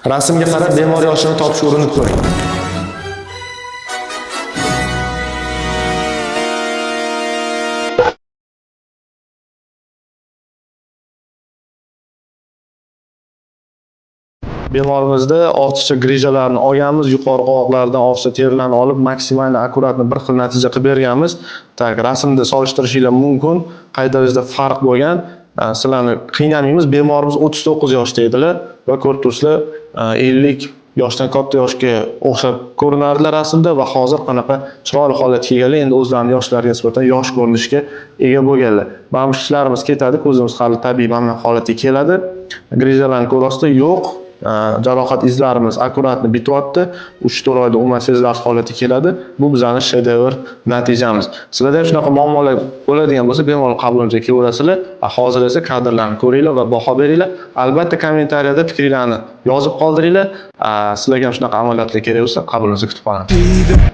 Rasmga qarab bemor yoshini topishga urinib ko'ring. Bemorimizda ortiqcha grijalarni olganmiz, yuqori qovoqlaridan ortiqcha terilarni olib, maksimal akkuratni bir xil natija qilib berganmiz. Tak, rasmda solishtirishingiz mumkin, qay darajada farq bo'lgan. Sizlarni qiynalmaymiz. Bemorimiz 39 yoshda edilar va ko'rib turibsizlar, 50 yoshdan katta yoshga o'xshab ko'rinardilar rasmda va hozir qanaqa chiroyli holatga kelganlar, endi o'zlarining yoshlariga nisbatan yosh ko'rinishga ega bo'lganlar. Bamshishlarimiz ketadi, ko'zimiz hali tabiiy mamnun holatga keladi. Grijalarni ko'rasizlar, yo'q. Jarohat izlarimiz akkuratni bityapti. 3-4 oyda umuman sezilarsiz holatga keladi. Bu bizning shedevr natijamiz. Sizlarda ham shunaqa muammolar bo'ladigan bo'lsa, bemalol qabulxonaga kelaverasizlar. Hozir esa kadrlarni ko'ringlar va baho beringlar. Albatta kommentariyada fikringizni yozib qoldiringlar. Sizlarga ham shunaqa amaliyotlar kerak bo'lsa, qabulxonada kutib qolaman.